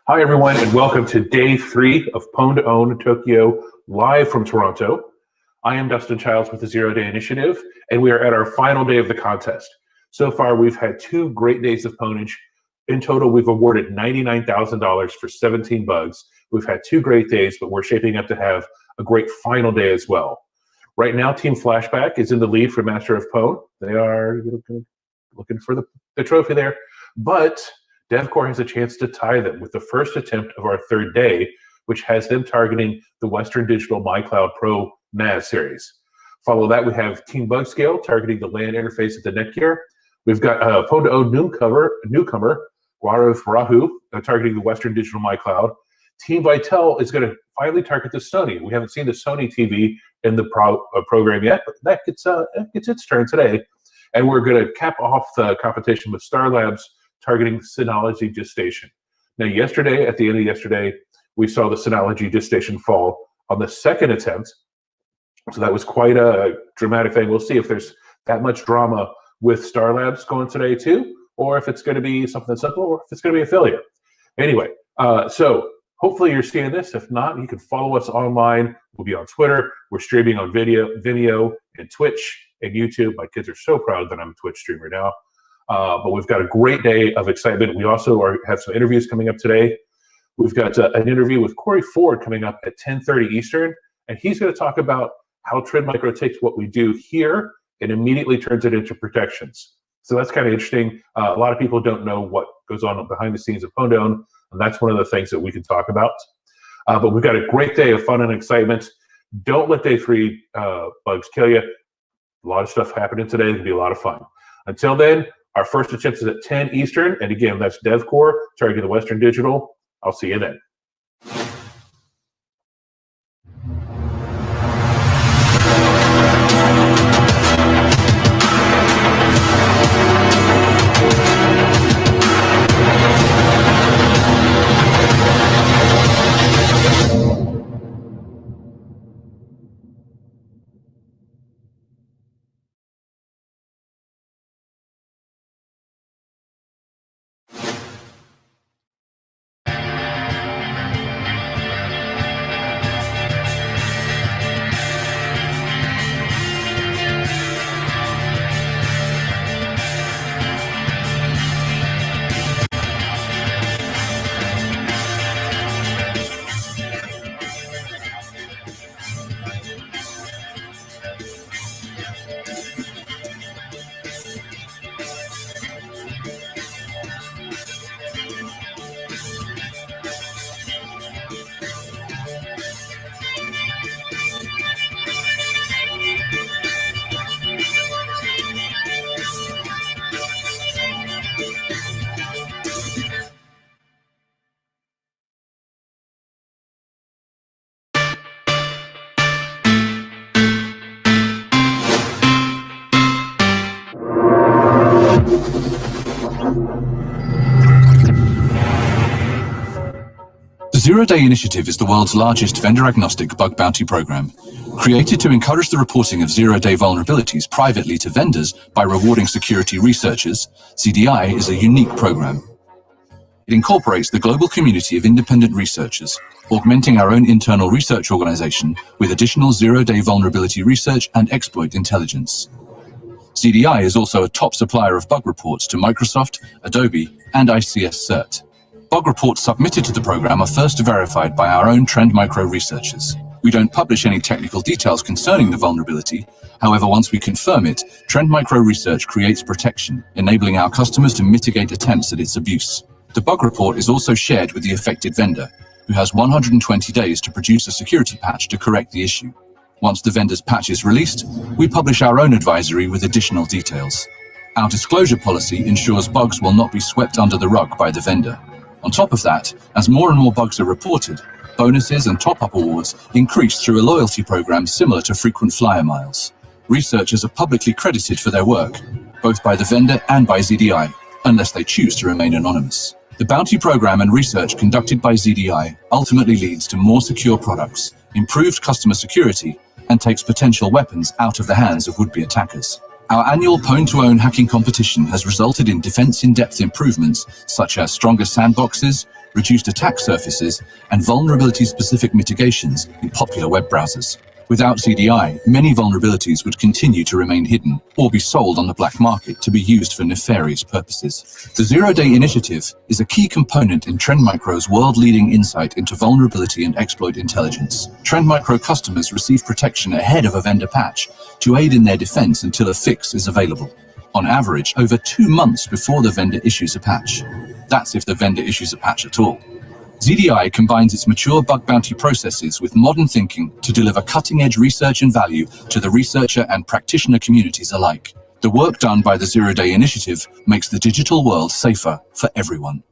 Hi, everyone, and welcome to day 3 of PWN2OWN Tokyo, live from Toronto. I am Dustin Childs with the Zero Day Initiative, and we are at our final day of the contest. So far, we've had 2 great days of pwnage. In total, we've awarded $99,000 for 17 bugs. We've had 2 great days, but we're shaping up to have a great final day as well. Right now, Team Flashback is in the lead for Master of Pwn. They are looking for the trophy there, but DevCore has a chance to tie them with the first attempt of our 3rd day, which has them targeting the Western Digital MyCloud Pro NAS series. Follow that, we have Team Bugscale targeting the LAN interface at the Netgear. We've got PWN2OWN newcomer, Gaurav Rahu, targeting the Western Digital MyCloud. Team Vitel is going to finally target the Sony. We haven't seen the Sony TV in the program yet, but that gets its turn today. And we're going to cap off the competition with Star Labs targeting Synology Gestation. Now, yesterday, at the end of yesterday, we saw the Synology Gestation fall on the 2nd attempt. So that was quite a dramatic thing. We'll see if there's that much drama with Star Labs going today too, or if it's going to be something simple, or if it's going to be a failure. Anyway, so hopefully you're seeing this. If not, you can follow us online. We'll be on Twitter. We're streaming on Vimeo and Twitch and YouTube. My kids are so proud that I'm a Twitch streamer now. But we've got a great day of excitement. We also have some interviews coming up today. We've got an interview with Corey Ford coming up at 10:30 Eastern, and he's going to talk about how Trend Micro takes what we do here and immediately turns it into protections. So that's kind of interesting. A lot of people don't know what goes on behind the scenes of PWN2OWN, and that's one of the things that we can talk about. But we've got a great day of fun and excitement. Don't let day 3 bugs kill you. A lot of stuff happening today. It'll be a lot of fun. Until then, our first attempt is at 10 Eastern, and again, that's DevCore targeting the Western Digital. I'll see you then. The Zero Day Initiative is the world's largest vendor-agnostic bug bounty program, created to encourage the reporting of zero-day vulnerabilities privately to vendors by rewarding security researchers. ZDI is a unique program. It incorporates the global community of independent researchers, augmenting our own internal research organization with additional zero-day vulnerability research and exploit intelligence. ZDI is also a top supplier of bug reports to Microsoft, Adobe, and ICS CERT. Bug reports submitted to the program are first verified by our own Trend Micro researchers. We don't publish any technical details concerning the vulnerability. However, once we confirm it, Trend Micro research creates protection, enabling our customers to mitigate attempts at its abuse. The bug report is also shared with the affected vendor, who has 120 days to produce a security patch to correct the issue. Once the vendor's patch is released, we publish our own advisory with additional details. Our disclosure policy ensures bugs will not be swept under the rug by the vendor. On top of that, as more and more bugs are reported, bonuses and top-up awards increase through a loyalty program similar to frequent flyer miles. Researchers are publicly credited for their work, both by the vendor and by ZDI, unless they choose to remain anonymous. The bounty program and research conducted by ZDI ultimately leads to more secure products, improved customer security, and takes potential weapons out of the hands of would-be attackers. Our annual PWN2OWN hacking competition has resulted in defense in-depth improvements such as stronger sandboxes, reduced attack surfaces, and vulnerability-specific mitigations in popular web browsers. Without CDI, many vulnerabilities would continue to remain hidden or be sold on the black market to be used for nefarious purposes. The Zero-Day Initiative is a key component in Trend Micro's world-leading insight into vulnerability and exploit intelligence. Trend Micro customers receive protection ahead of a vendor patch to aid in their defense until a fix is available. On average, over 2 months before the vendor issues a patch. That's if the vendor issues a patch at all. ZDI combines its mature bug bounty processes with modern thinking to deliver cutting-edge research and value to the researcher and practitioner communities alike. The work done by the Zero-Day Initiative makes the digital world safer for everyone.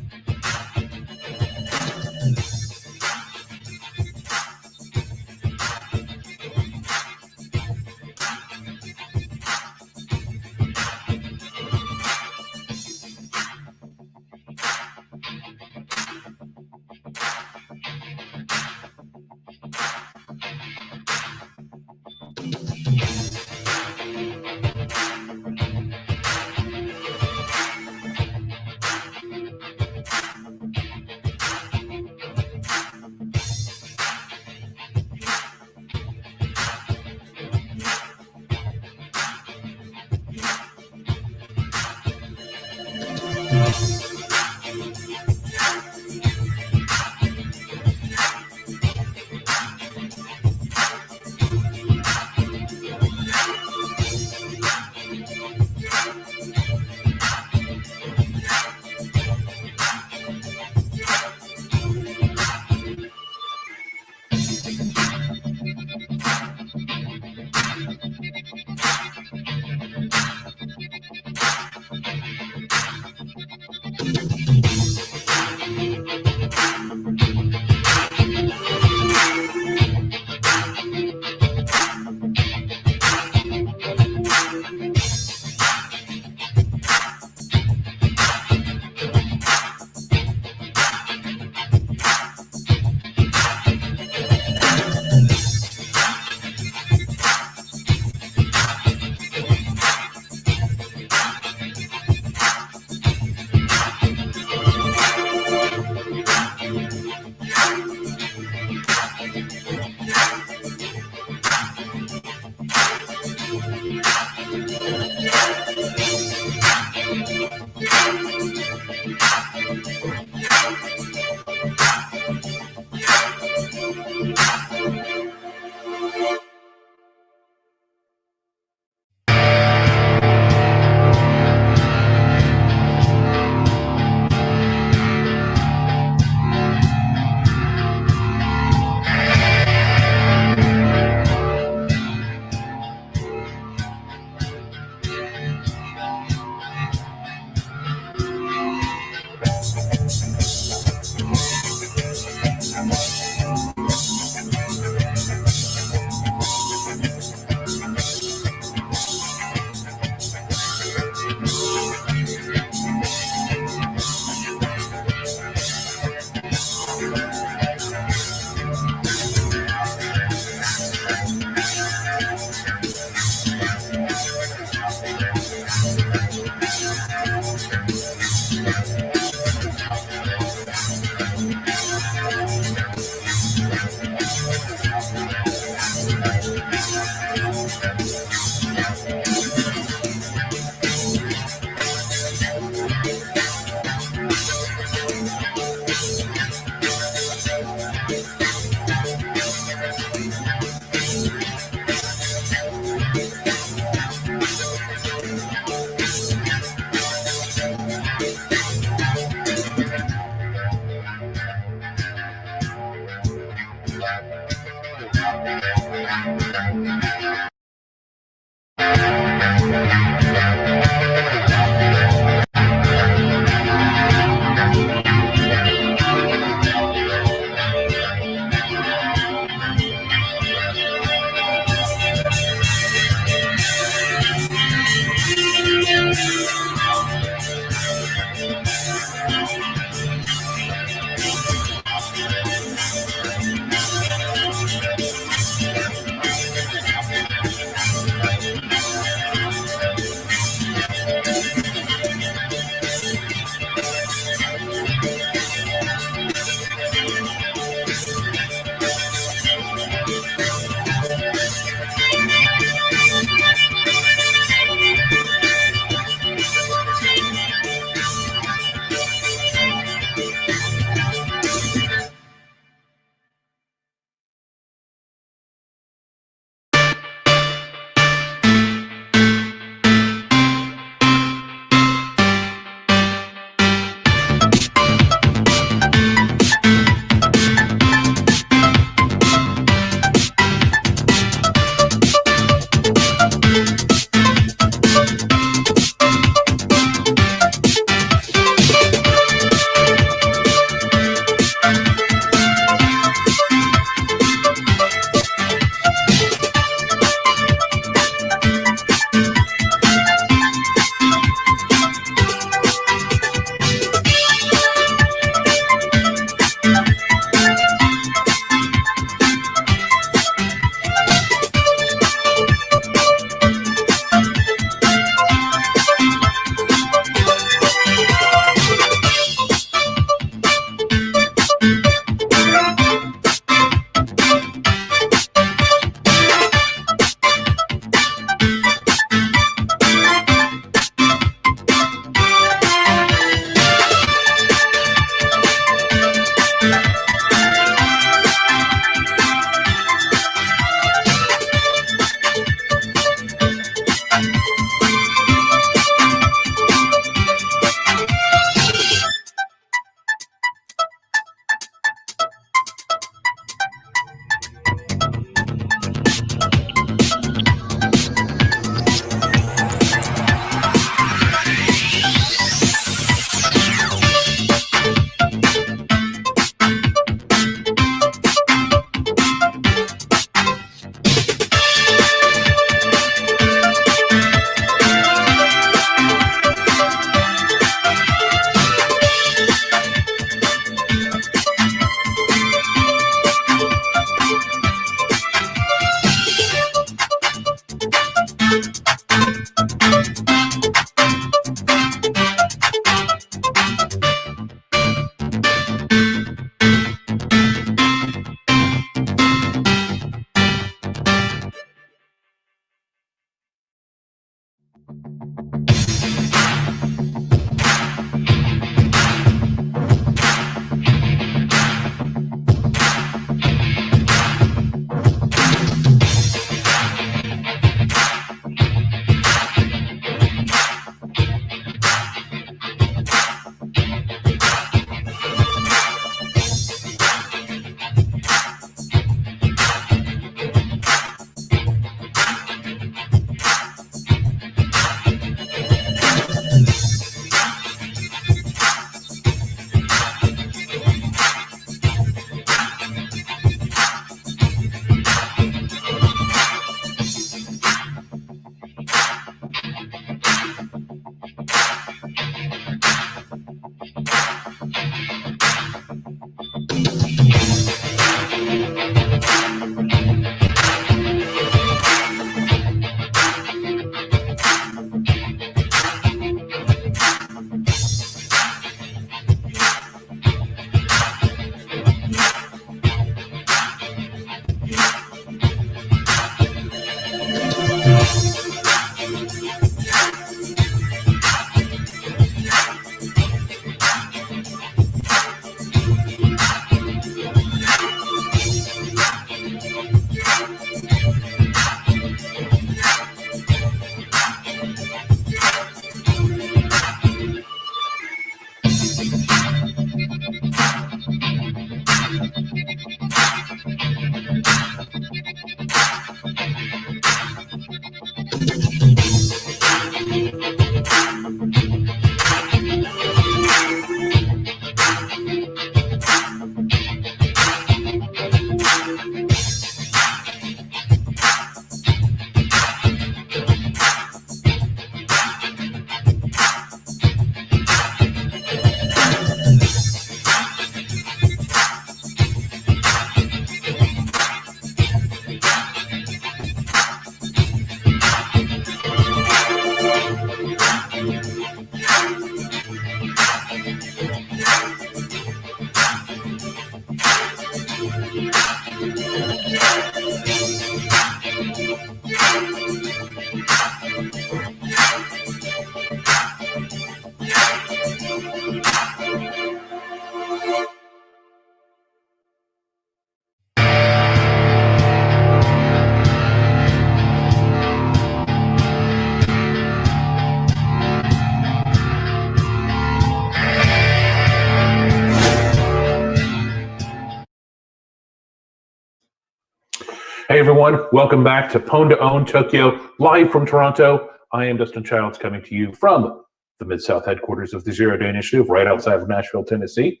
everyone, welcome back to PWN2OWN Tokyo, live from Toronto. I am Dustin Childs, coming to you from the Mid-South headquarters of the Zero Day Initiative, right outside of Nashville, Tennessee.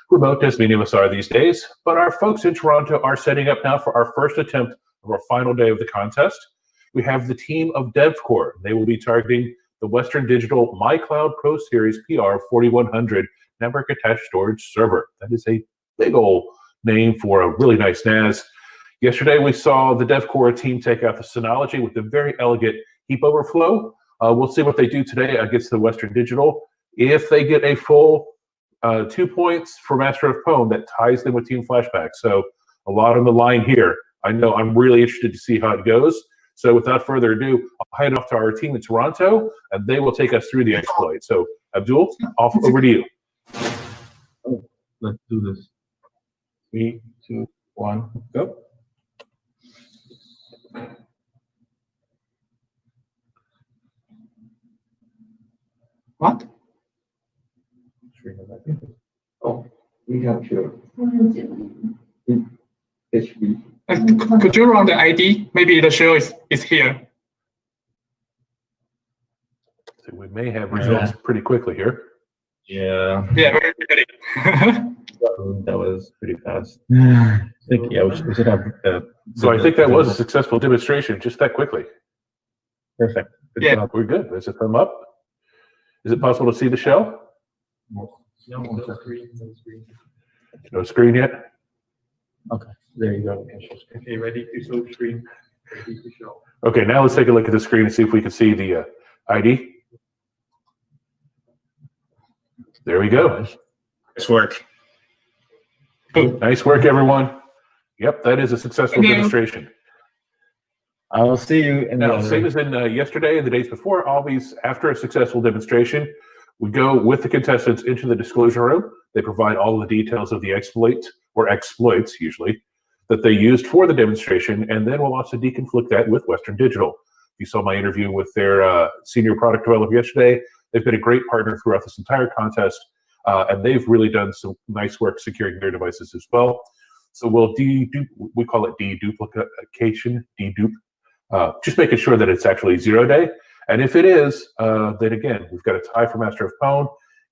Remote, as many of us are these days, but our folks in Toronto are setting up now for our first attempt of our final day of the contest. We have the team of DevCore. They will be targeting the Western Digital MyCloud Pro Series PR4100 network attached storage server. That is a big old name for a really nice NAS. Yesterday, we saw the DevCore team take out the Synology with a very elegant heap overflow. We'll see what they do today against the Western Digital. If they get a full 2 points for Master of Pwn, that ties them with Team Flashback. So a lot on the line here. I know I'm really interested to see how it goes. So without further ado, I'll hand off to our team in Toronto, and they will take us through the exploit. So Abdul, off over to you. Let's do this. 3, 2, 1, go. What? Oh, we have here. HB. Could you run the ID? Maybe the show is here. So we may have results pretty quickly here. Yeah. Yeah, very quickly. That was pretty fast. I think, yeah, we should have. So I think that was a successful demonstration just that quickly. Perfect. Good Yeah. job. We're good. There's a thumb up. Is it possible to see the shell? No screen yet? Okay, there you go. Okay, ready to show screen. Ready to show. Okay, now let's take a look at the screen and see if we can see the ID. There we go. Nice work. Nice work, everyone. Yep, that is a successful Thank you. demonstration. I'll see you in the Now, other. same as in yesterday and the days before, always after a successful demonstration, we go with the contestants into the disclosure room. They provide all the details of the exploit, or exploits usually, that they used for the demonstration, and then we'll also deconflict that with Western Digital. You saw my interview with their senior product developer yesterday. They've been a great partner throughout this entire contest, and they've really done some nice work securing their devices as well. So we'll we call it deduplication, dedupe, just making sure that it's actually 0 day. And if it is, then again, we've got a tie for Master of Pwn.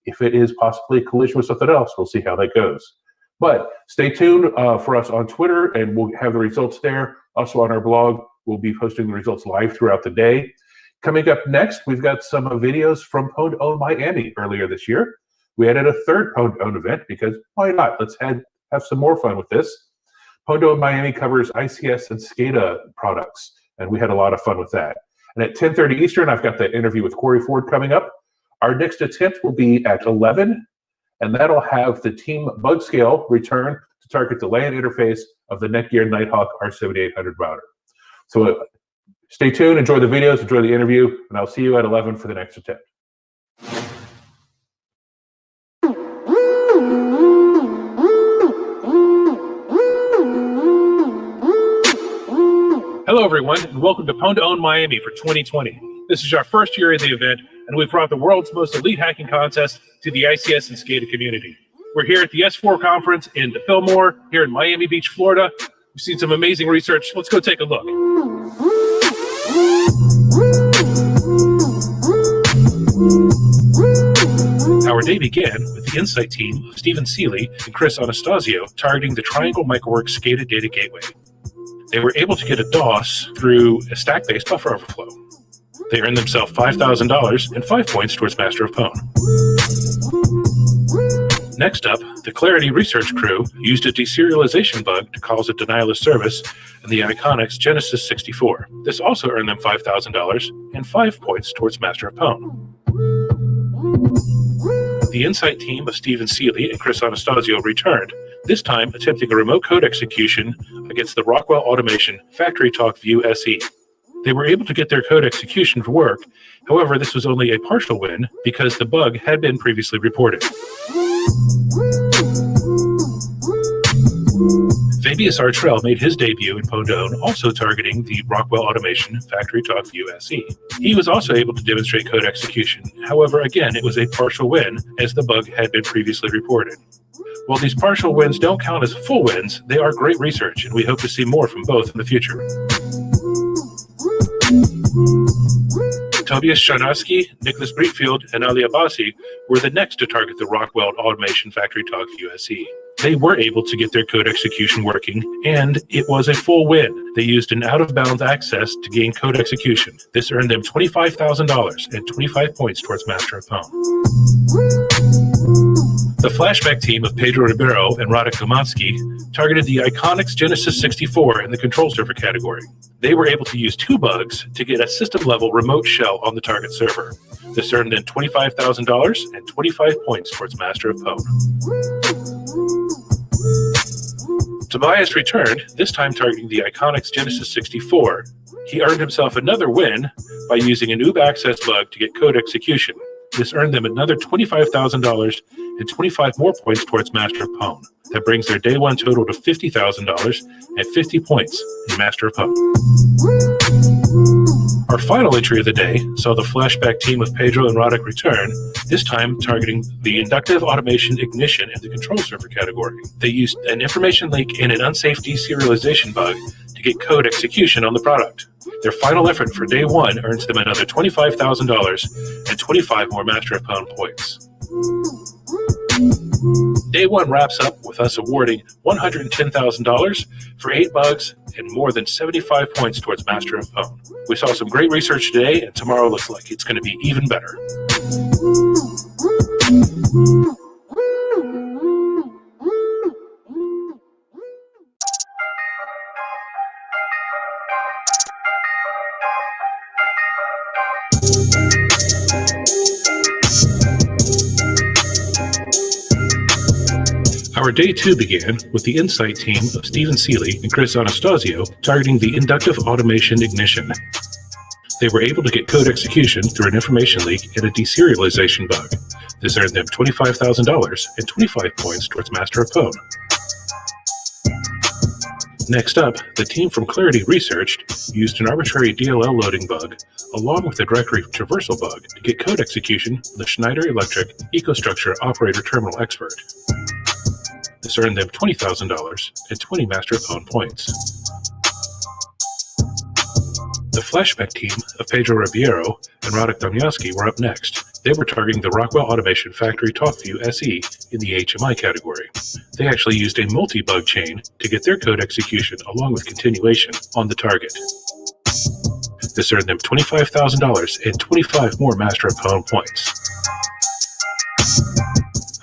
If it is possibly a collision with something else, we'll see how that goes. But stay tuned for us on Twitter, and we'll have the results there. Also on our blog, we'll be posting the results live throughout the day. Coming up next, we've got some videos from PWN2OWN Miami earlier this year. We added a third PWN2OWN event because why not? Let's have some more fun with this. PWN2OWN Miami covers ICS and SCADA products, and we had a lot of fun with that. And at 10:30 Eastern, I've got the interview with Corey Ford coming up. Our next attempt will be at 11, and that'll have the team bug scale return to target the LAN interface of the Netgear Nighthawk R7800 router. So stay tuned, enjoy the videos, enjoy the interview, and I'll see you at 11 for the next attempt. Hello, everyone, and welcome to PWN2OWN Miami for 2020. This is our first year in the event, and we've brought the world's most elite hacking contest to the ICS and SCADA community. We're here at the S4 conference in the Fillmore, here in Miami Beach, Florida. We've seen some amazing research. Let's go take a look. Our day began with the Insight team of Stephen Seeley and Chris Anastasio targeting the Triangle Microworks SCADA data gateway. They were able to get a DOS through a stack-based buffer overflow. They earned themselves $5,000 and 5 points towards Master of Pwn. Next up, the Clarity research crew used a deserialization bug to cause a denial of service in the Iconics Genesis 64. This also earned them $5,000 and 5 points towards Master of Pwn. The Insight team of Stephen Seeley and Chris Anastasio returned, this time attempting a remote code execution against the Rockwell Automation Factory Talk View SE. They were able to get their code execution to work. However, this was only a partial win because the bug had been previously reported. Fabius Artrell made his debut in PWN2OWN, also targeting the Rockwell Automation Factory Talk View SE. He was also able to demonstrate code execution. However, again, it was a partial win as the bug had been previously reported. While these partial wins don't count as full wins, they are great research, and we hope to see more from both in the future. Tobias Charnowski, Nicholas Breitfield, and Ali Abbasi were the next to target the Rockwell Automation Factory Talk USE. They were able to get their code execution working, and it was a full win. They used an out-of-bounds access to gain code execution. This earned them $25,000 and 25 points towards Master of Pwn. The flashback team of Pedro Ribeiro and Radek Domansky targeted the Iconics Genesis 64 in the control server category. They were able to use 2 bugs to get a system-level remote shell on the target server. This earned them $25,000 and 25 points towards Master of Pwn. Tobias returned, this time targeting the Iconics Genesis 64. He earned himself another win by using an OOB access bug to get code execution. This earned them another $25,000 and 25 more points towards Master of Pwn. That brings their day 1 total to $50,000 and 50 points in Master of Pwn. Our final entry of the day saw the flashback team of Pedro and Radek return, this time targeting the inductive automation ignition in the control server category. They used an information leak and an unsafe deserialization bug to get code execution on the product. Their final effort for day 1 earns them another $25,000 and 25 more Master of Pwn points. Day 1 wraps up with us awarding $110,000 for 8 bugs and more than 75 points towards Master of Pwn. We saw some great research today, and tomorrow looks like it's going to be even better. Our day 2 began with the Insight team of Stephen Seeley and Chris Anastasio targeting the inductive automation ignition. They were able to get code execution through an information leak and a deserialization bug. This earned them $25,000 and 25 points towards Master of Pwn. Next up, the team from Clarity Research used an arbitrary DLL loading bug along with a directory traversal bug to get code execution of the Schneider Electric EcoStruxure Operator Terminal Expert. This earned them $20,000 and 20 Master of Pwn points. The flashback team of Pedro Ribeiro and Radek Domansky were up next. They were targeting the Rockwell Automation Factory TalkView SE in the HMI category. They actually used a multi-bug chain to get their code execution along with continuation on the target. This earned them $25,000 and 25 more Master of Pwn points.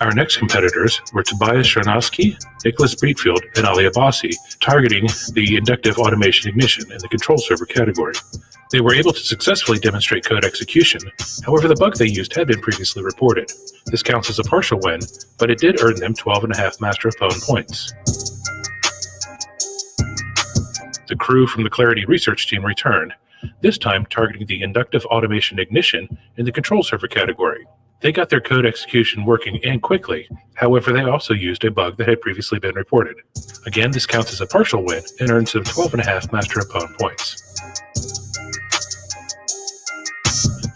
Our next competitors were Tobias Charnowski, Nicholas Breitfield, and Ali Abbasi, targeting the inductive automation ignition in the control server category. They were able to successfully demonstrate code execution. However, the bug they used had been previously reported. This counts as a partial win, but it did earn them 12.5 Master of Pwn points. The crew from the Clarity Research team returned, this time targeting the inductive automation ignition in the control server category. They got their code execution working and quickly. However, they also used a bug that had previously been reported. Again, this counts as a partial win and earns them 12.5 Master of Pwn points.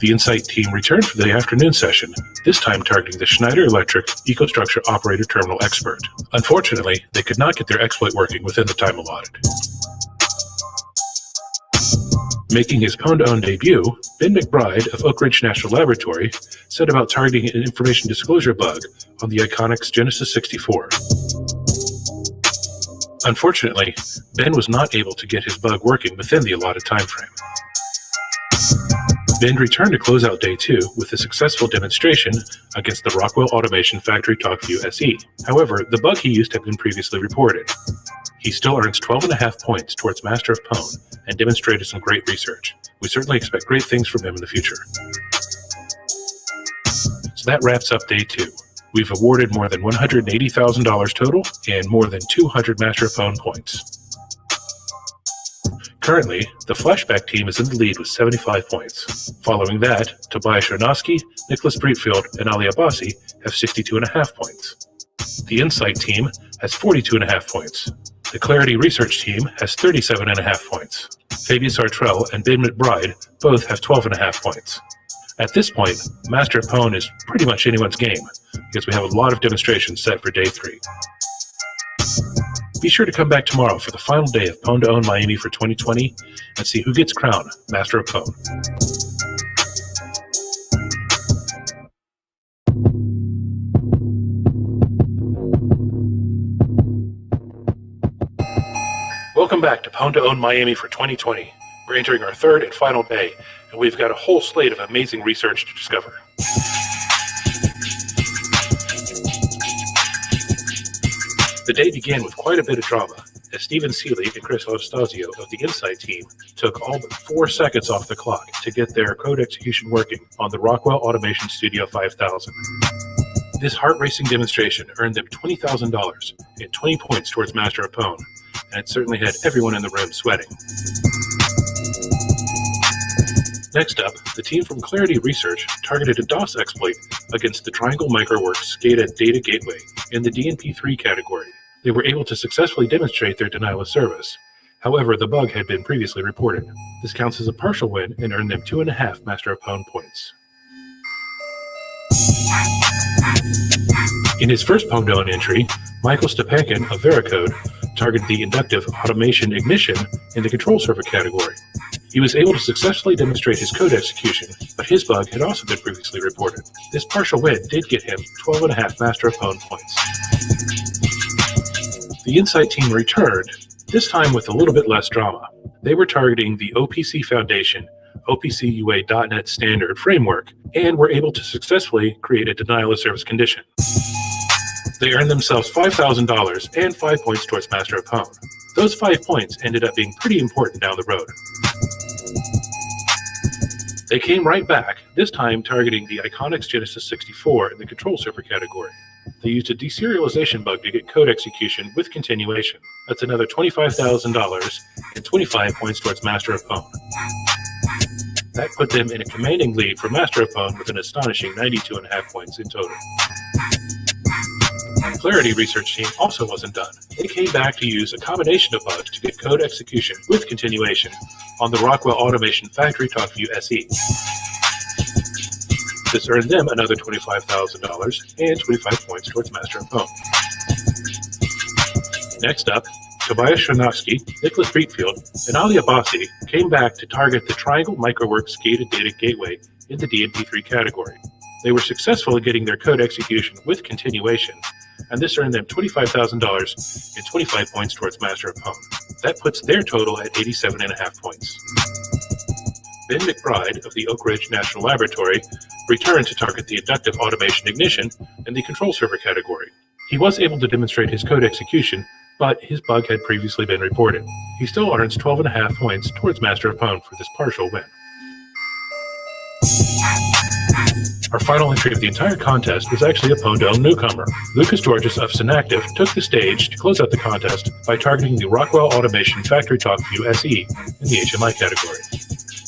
The Insight team returned for the afternoon session, this time targeting the Schneider Electric EcoStruxure Operator Terminal Expert. Unfortunately, they could not get their exploit working within the time allotted. Making his Pwn2OWN debut, Ben McBride of Oak Ridge National Laboratory set about targeting an information disclosure bug on the Iconics Genesis 64. Unfortunately, Ben was not able to get his bug working within the allotted time frame. Ben returned to close out day 2 with a successful demonstration against the Rockwell Automation Factory TalkView SE. However, the bug he used had been previously reported. He still earns 12.5 points towards Master of Pwn and demonstrated some great research. We certainly expect great things from him in the future. So that wraps up day 2. We've awarded more than $180,000 total and more than 200 Master of Pwn points. Currently, the flashback team is in the lead with 75 points. Following that, Tobias Charnowski, Nicholas Breitfield, and Ali Abbasi have 62.5 points. The Insight team has 42.5 points. The Clarity Research team has 37.5 points. Fabius Artrell and Ben McBride both have 12.5 points. At this point, Master of Pwn is pretty much anyone's game, because we have a lot of demonstrations set for day 3. Be sure to come back tomorrow for the final day of Pwn2Own Miami for 2020 and see who gets crowned Master of Pwn. Welcome back to Pwn2Own Miami for 2020. We're entering our 3rd and final day, and we've got a whole slate of amazing research to discover. The day began with quite a bit of drama, as Stephen Seeley and Chris Anastasio of the Insight team took all but 4 seconds off the clock to get their code execution working on the Rockwell Automation Studio 5000. This heart-racing demonstration earned them $20,000 and 20 points towards Master of Pwn, and it certainly had everyone in the room sweating. Next up, the team from Clarity Research targeted a DOS exploit against the Triangle Microworks SCADA data gateway in the DNP3 category. They were able to successfully demonstrate their denial of service. However, the bug had been previously reported. This counts as a partial win and earned them 2.5 Master of Pwn points. In his first Pwn2Own entry, Michael Stepankin of Veracode targeted the inductive automation ignition in the control server category. He was able to successfully demonstrate his code execution, but his bug had also been previously reported. This partial win did get him 12.5 Master of Pwn points. The Insight team returned, this time with a little bit less drama. They were targeting the OPC Foundation, OPC UA.NET Standard framework, and were able to successfully create a denial of service condition. They earned themselves $5,000 and 5 points towards Master of Pwn. Those 5 points ended up being pretty important down the road. They came right back, this time targeting the Iconix Genesis 64 in the control server category. They used a deserialization bug to get code execution with continuation. That's another $25,000 and 25 points towards Master of Pwn. That put them in a commanding lead for Master of Pwn with an astonishing 92.5 points in total. The Clarity Research team also wasn't done. They came back to use a combination of bugs to get code execution with continuation on the Rockwell Automation Factory Talk View SE. This earned them another $25,000 and 25 points towards Master of Pwn. Next up, Tobias Shonowski, Nicholas Breitfield, and Ali Abbasi came back to target the Triangle Microworks SCADA data gateway in the DNP3 category. They were successful in getting their code execution with continuation, and this earned them $25,000 and 25 points towards Master of Pwn. That puts their total at 87.5 points. Ben McBride of the Oak Ridge National Laboratory returned to target the inductive automation ignition in the control server category. He was able to demonstrate his code execution, but his bug had previously been reported. He still earns 12.5 points towards Master of Pwn for this partial win. Our final entry of the entire contest was actually a Pwn2Own newcomer. Lucas Georges of Synactive took the stage to close out the contest by targeting the Rockwell Automation Factory Talk View SE in the HMI category.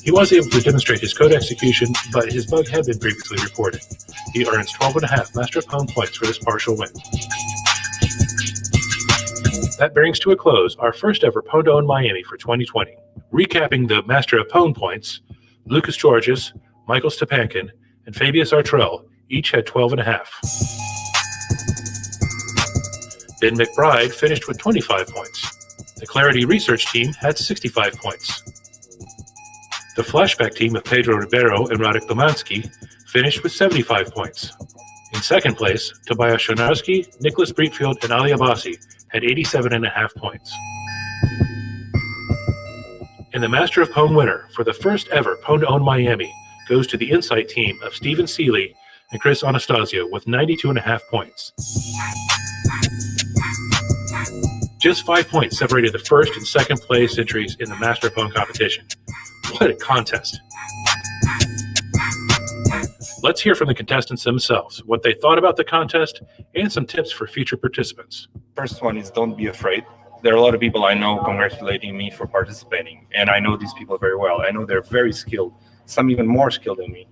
He was able to demonstrate his code execution, but his bug had been previously reported. He earns 12.5 Master of Pwn points for this partial win. That brings to a close our first ever Pwn2Own Miami for 2020. Recapping the Master of Pwn points, Lucas Georges, Michael Stepankin, and Fabius Artrell each had 12.5. Ben McBride finished with 25 points. The Clarity Research team had 65 points. The Flashback team of Pedro Ribeiro and Radek Domansky finished with 75 points. In second place, Tobias Shonowski, Nicholas Breitfield, and Ali Abbasi had 87.5 points. And the Master of Pwn winner for the first ever Pwn2Own Miami goes to the Insight team of Stephen Seeley and Chris Anastasio with 92.5 points. Just 5 points separated the first and second place entries in the Master of Pwn competition. What a contest. Let's hear from the contestants themselves, what they thought about the contest, and some tips for future participants. First one is don't be afraid. There are a lot of people I know congratulating me for participating, and I know these people very well. I know they're very skilled, some even more skilled than me.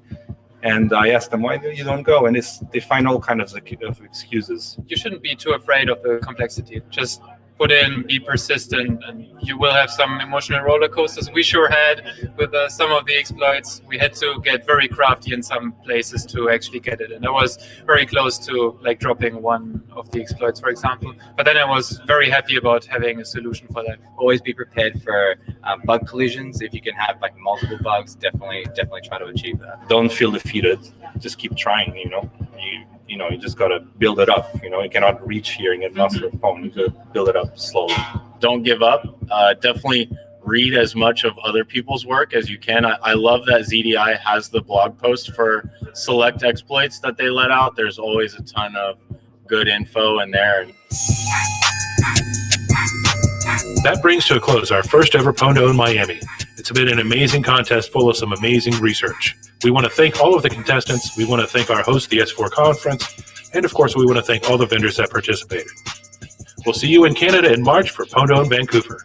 And I asked them, why do you don't go? And they find all kinds of excuses. You shouldn't be too afraid of the complexity. Just put in, be persistent, and you will have some emotional roller coasters. We sure had with some of the exploits. We had to get very crafty in some places to actually get it, and I was very close to like dropping one of the exploits, for example. But then I was very happy about having a solution for that. Always be prepared for bug collisions. If you can have like multiple bugs, definitely try to achieve that. Don't feel defeated. Just keep trying. You just gotta build it up. You cannot reach here and get master of Pwn. You gotta build it up slowly. Don't give up. Definitely read as much of other people's work as you can. I love that ZDI has the blog post for select exploits that they let out. There's always a ton of good info in there. That brings to a close our first ever Pwn2OWN Miami. It's been an amazing contest full of some amazing research. We want to thank all of the contestants. We want to thank our host, the S4 conference. And of course, we want to thank all the vendors that participated. We'll see you in Canada in March for Pwn2OWN Vancouver.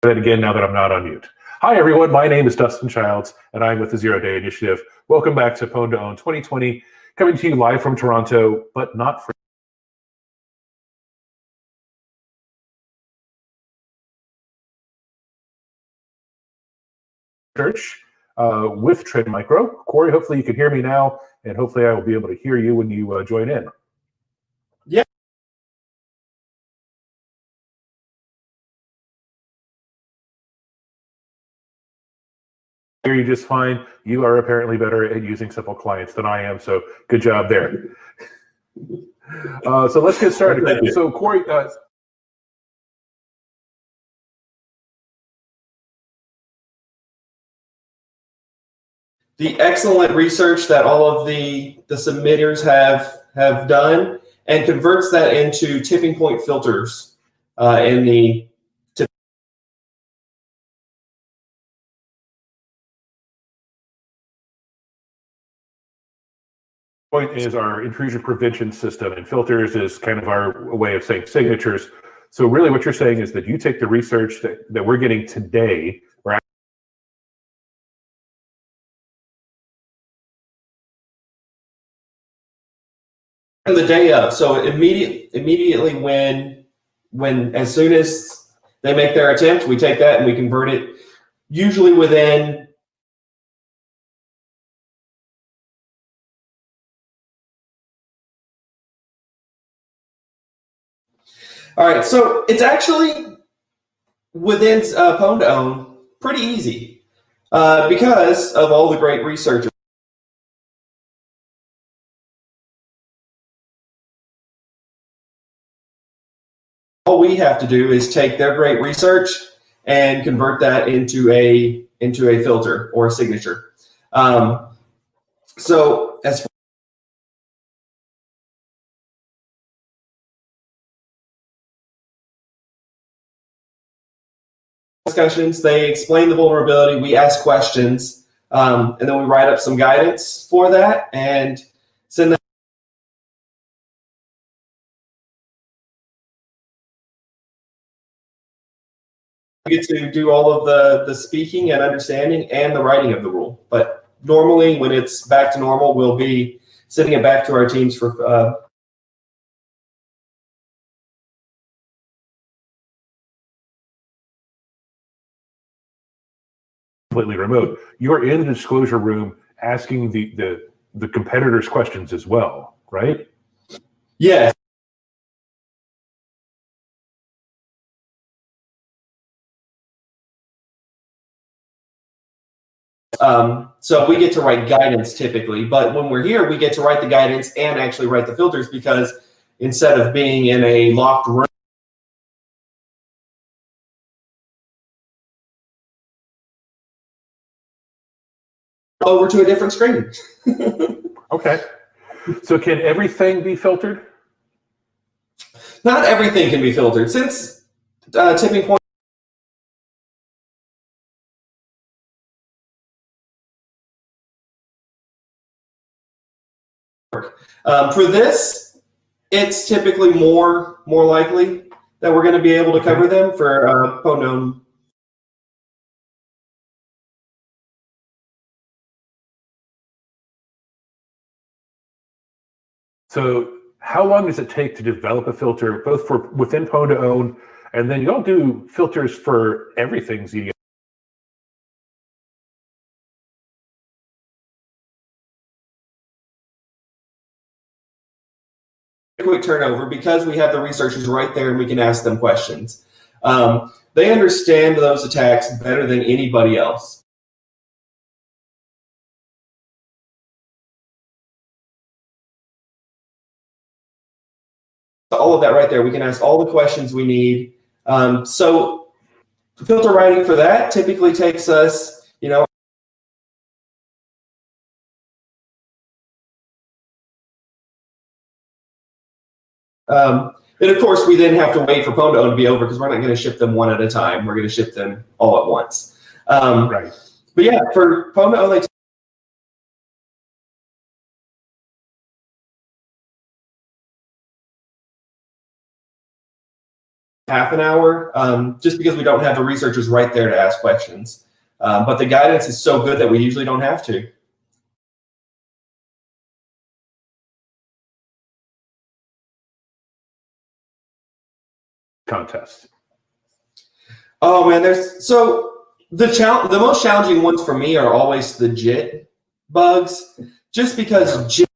that again now that I'm not on mute. Hi, everyone. My name is Dustin Childs, and I'm with the Zero Day Initiative. Welcome back to PWN2OWN 2020, coming to you live from Toronto, but not from church with Trend Micro. Corey, hopefully you can hear me now, and hopefully I will be able to hear you when you join in. Yeah. Hear you just fine. You are apparently better at using simple clients than I am, so good job there. So let's get started. So Corey, the excellent research that all of the submitters have done and converts that into tipping point filters in the point is our intrusion prevention system, and filters is kind of our way of saying signatures. So really what you're saying is that you take the research that we're getting today, or the day of. So immediately when as soon as they make their attempt, we take that and we convert it usually within all right, so it's actually within PWN2OWN pretty easy because of all the great researchers. All we have to do is take their great research and convert that into a filter or a signature. So as discussions, they explain the vulnerability, we ask questions, and then we write up some guidance for that and send that. We get to do all of the speaking and understanding and the writing of the rule. But normally when it's back to normal, we'll be sending it back to our teams for completely remote. You're in the disclosure room asking the competitors questions as well, right? yeah. So we get to write guidance typically, but when we're here, we get to write the guidance and actually write the filters because instead of being in a locked room, over to a different screen. Okay. So can everything be filtered? Not everything can be filtered since tipping point. For this, it's typically more likely that we're going to be able to cover them for PWN2OWN. So how long does it take to develop a filter, both for within PWN2OWN, and then y'all do filters for everything ZDI? Quick turnover because we have the researchers right there and we can ask them questions. They understand those attacks better than anybody else. All of that right there, we can ask all the questions we need. So filter writing for that typically takes us, you know, and of course, we then have to wait for PWN2OWN to be over because we're not going to ship them one at a time. We're going to ship them all at once. Right. But yeah, for PWN2OWN, half an hour, just because we don't have the researchers right there to ask questions. But the guidance is so good that we usually don't have to. Contest. Oh man, the most challenging ones for me are always the JIT bugs, just because JIT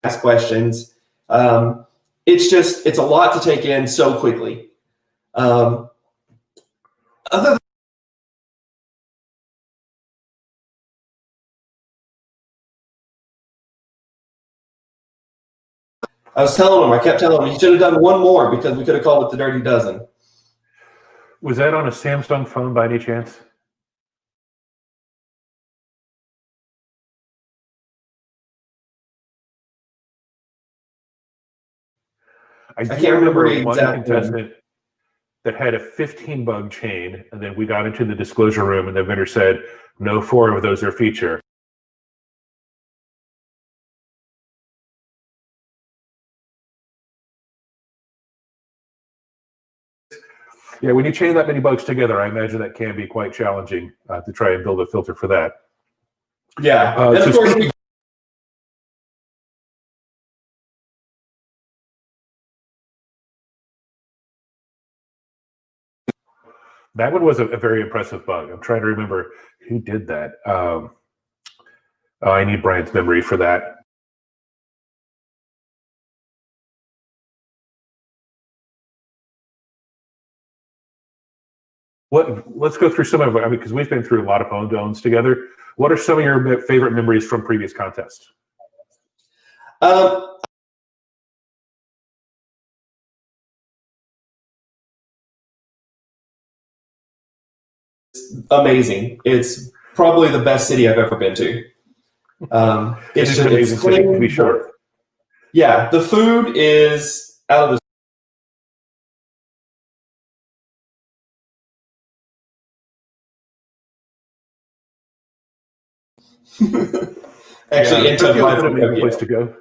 ask questions. It's a lot to take in so quickly. Other than I kept telling him he should have done one more because we could have called it the Dirty Dozen. Was that on a Samsung phone by any chance? I can't remember the one exact contestant that had a 15 bug chain, and then we got into the disclosure room, and the vendor said, no 4 of those are feature. Yeah, when you chain that many bugs together, I imagine that can be quite challenging to try and build a filter for that. Yeah, and of course. That one was a very impressive bug. I'm trying to remember who did that. I need Brian's memory for that. Let's go through some of it, because we've been through a lot of PWN together. What are some of your favorite memories from previous contests? Amazing. It's probably the best city I've ever been to. It's an amazing city, to be sure. Yeah, the food is out of this. Actually, yeah, Tokyo's an amazing place to go.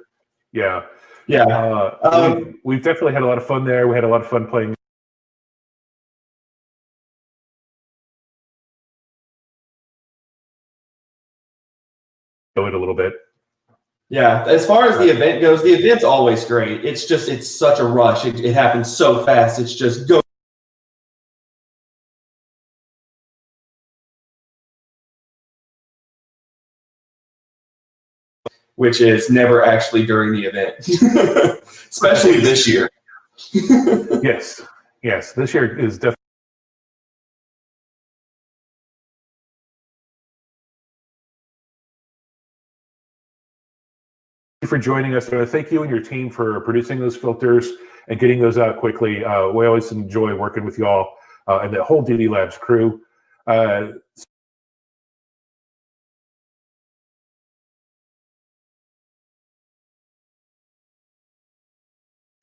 Yeah. Yeah. We've definitely had a lot of fun there. We had a lot of fun playing. It a little bit. Yeah, as far as the event goes, the event's always great. It's such a rush. It happens so fast. It's just go. Which is never actually during the event, especially this year. Yes, this year is definitely. For joining us. Thank you and your team for producing those filters and getting those out quickly. We always enjoy working with y'all and the whole DD Labs crew.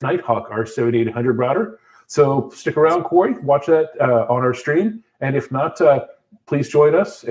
Nighthawk, our 7800 router. So stick around, Corey. Watch that on our stream. And if not, please join us.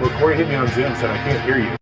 Well, Corey hit me on Zoom, said I can't hear you.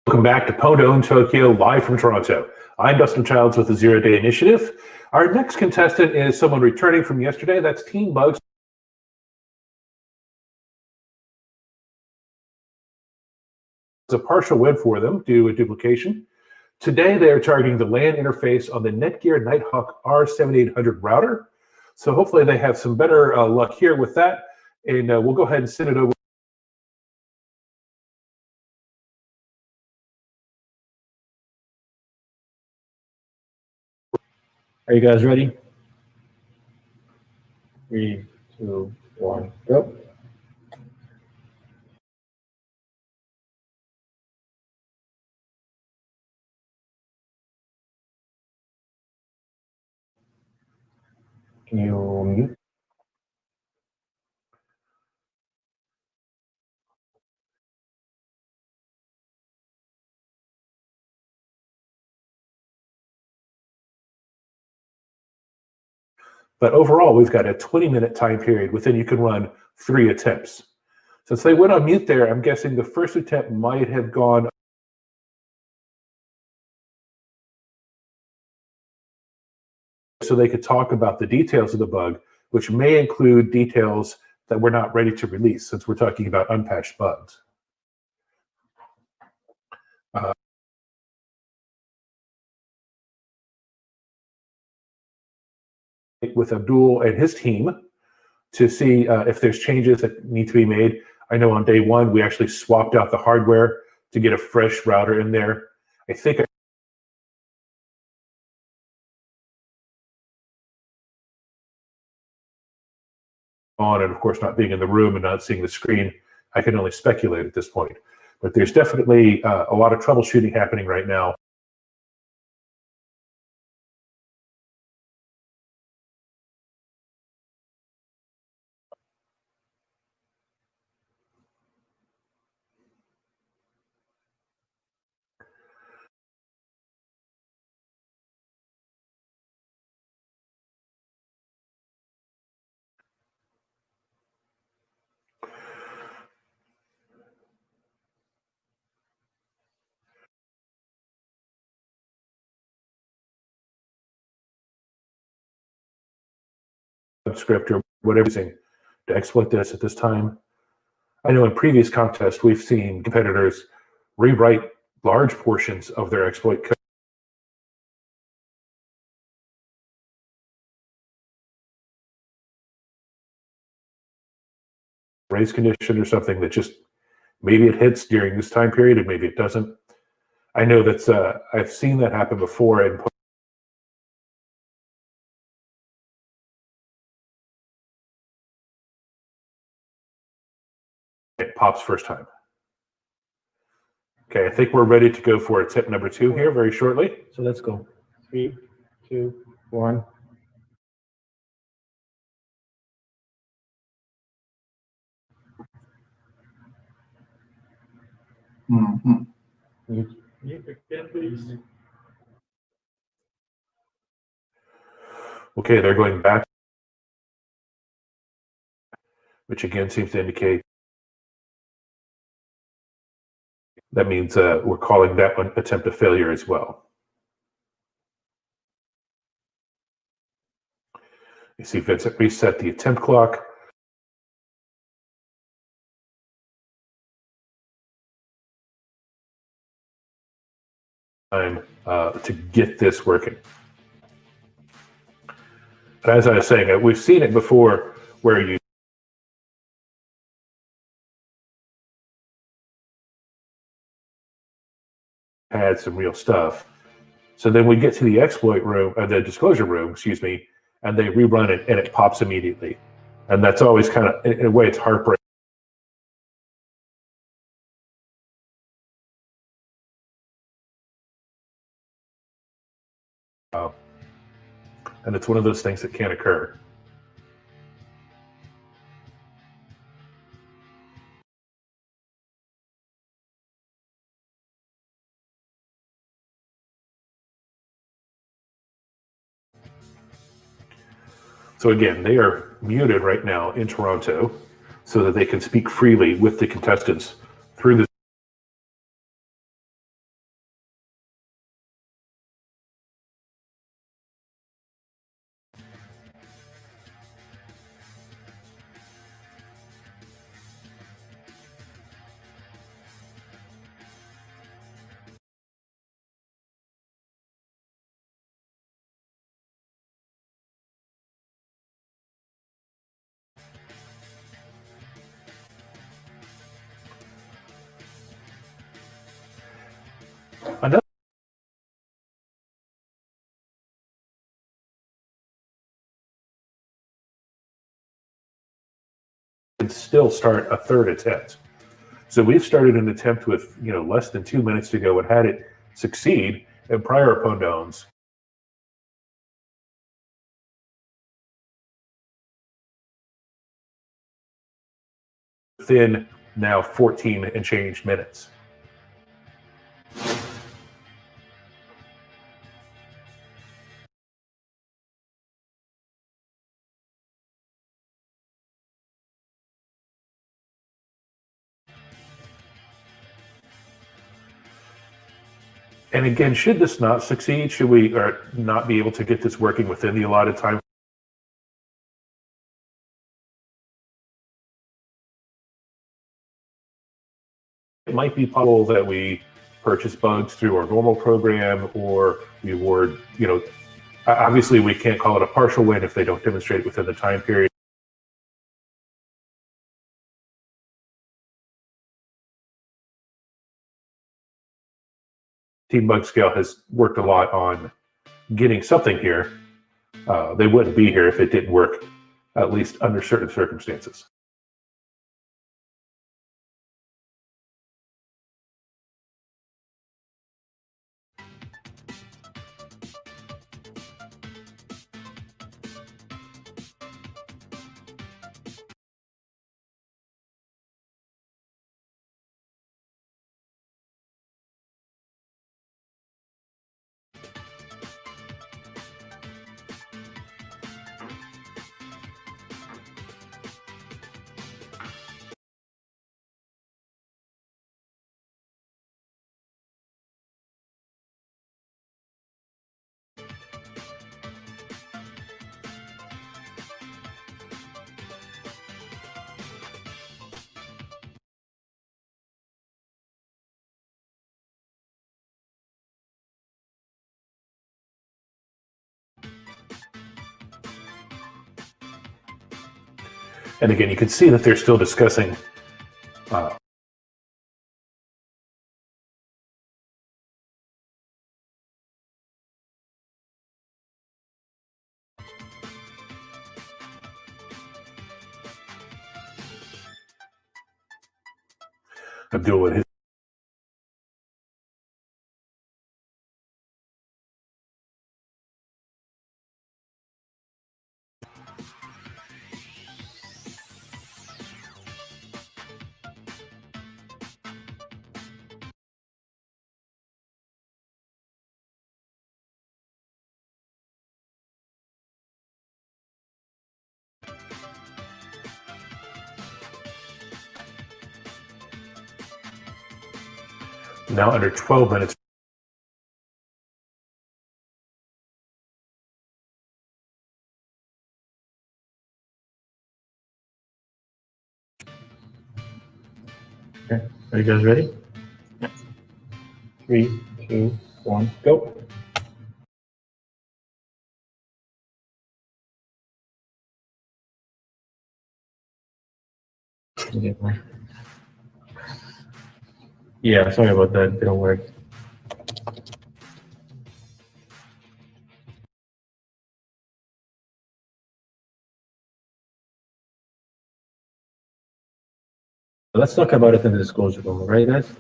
Welcome back to PWN2OWN Tokyo, live from Toronto. I'm Dustin Childs with the Zero Day Initiative. Our next contestant is someone returning from yesterday. That's Team Bugs. It's a partial win for them due to duplication. Today, they are targeting the LAN interface on the Netgear Nighthawk R7800 router. So hopefully they have some better luck here with that. And we'll go ahead and send it over. Are you guys ready? 3, 2, 1, go. Can you mute? But overall, we've got a 20-minute time period within you can run 3 attempts. Since they went on mute there, I'm guessing the first attempt might have gone so they could talk about the details of the bug, which may include details that we're not ready to release since we're talking about unpatched bugs. With Abdul and his team to see if there's changes that need to be made. I know on day 1, we actually swapped out the hardware to get a fresh router in there. I think on, and of course not being in the room and not seeing the screen, I can only speculate at this point. But there's definitely a lot of troubleshooting happening right now. Script or whatever to exploit this at this time. I know in previous contests we've seen competitors rewrite large portions of their exploit code. Race condition or something that just maybe it hits during this time period and maybe it doesn't. I know that's I've seen that happen before and it pops first time. Okay, I think we're ready to go for tip number 2 here very shortly. So let's go. 3, 2, 1. Mute again, please. Okay, they're going back, which again seems to indicate that means we're calling that one attempt a failure as well. You see Vincent reset the attempt clock. Time to get this working. But as I was saying, we've seen it before where you had some real stuff. So then we get to the exploit room, the disclosure room, excuse me, and they rerun it and it pops immediately. And that's always kind of, in a way, it's heartbreaking. And it's one of those things that can occur. So again, they are muted right now in Toronto so that they can speak freely with the contestants through the Another can still start a third attempt. So we've started an attempt with less than 2 minutes to go and had it succeed in prior Pondowns. Within now 14 and change minutes. And again, should this not succeed, should we not be able to get this working within the allotted time? It might be possible that we purchase bugs through our normal program, or we award, obviously we can't call it a partial win if they don't demonstrate it within the time period. Team Bug Scale has worked a lot on getting something here. They wouldn't be here if it didn't work, at least under certain circumstances. And again, you can see that they're still discussing Abdul with his. Now under 12 minutes. Okay, are you guys ready? Yeah. 3, 2, 1, go. Yeah, sorry about that. It didn't work. Let's talk about it in the disclosure room, right, guys?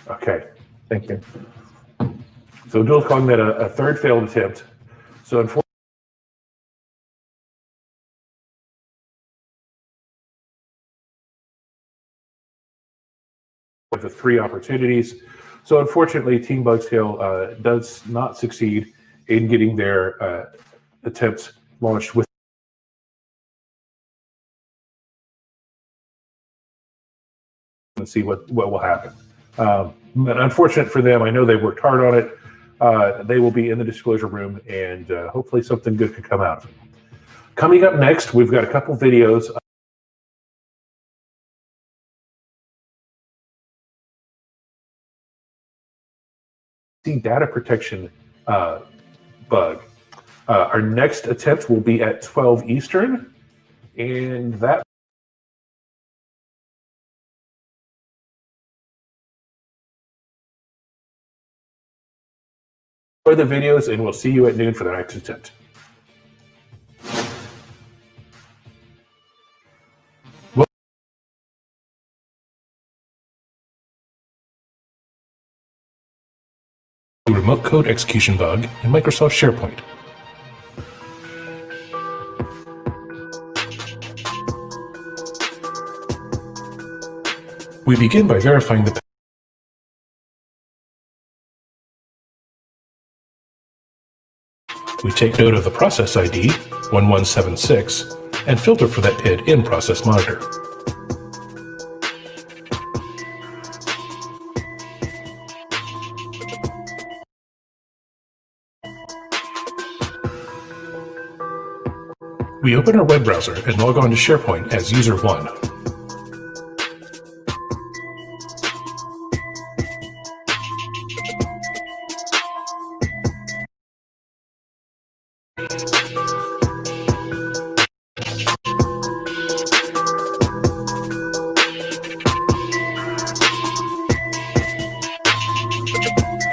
Okay. Thank you. So Abdul's calling that a third failed attempt. So unfortunately, with the 3 opportunities. So unfortunately, Team Bug Scale does not succeed in getting their attempts launched with. And see what will happen. But unfortunate for them, I know they worked hard on it. They will be in the disclosure room, and hopefully something good can come out of it. Coming up next, we've got a couple videos. Data protection bug. Our next attempt will be at 12 Eastern, and that the videos, and we'll see you at noon for the next attempt. Remote code execution bug in Microsoft SharePoint. We begin by verifying the We take note of the process ID 1176 and filter for that PID in Process Monitor. We open our web browser and log on to SharePoint as user 1.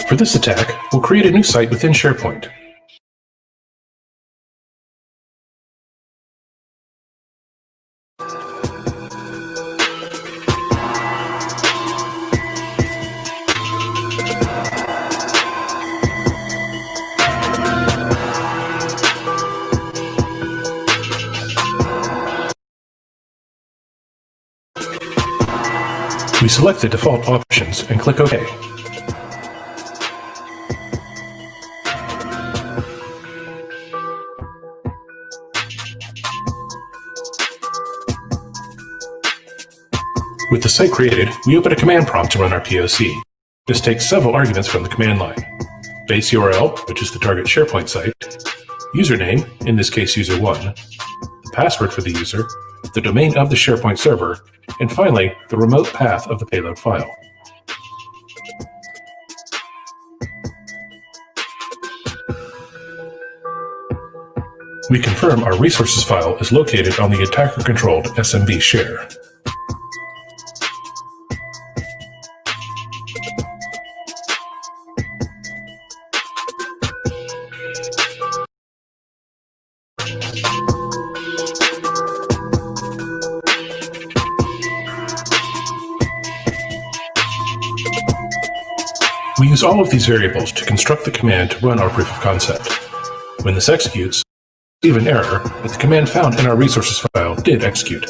For this attack, we'll create a new site within SharePoint. We select the default options and click OK. With the site created, we open a command prompt to run our POC. This takes several arguments from the command line. Base URL, which is the target SharePoint site, username, in this case user1, the password for the user, the domain of the SharePoint server, and finally, the remote path of the payload file. We confirm our resources file is located on the attacker-controlled SMB share. We use all of these variables to construct the command to run our proof of concept. When this executes, we receive an error that the command found in our resources file did execute.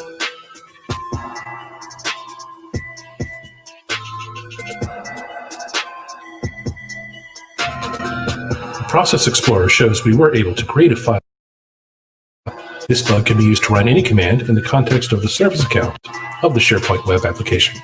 The Process Explorer shows we were able to create a file. This bug can be used to run any command in the context of the service account of the SharePoint web application.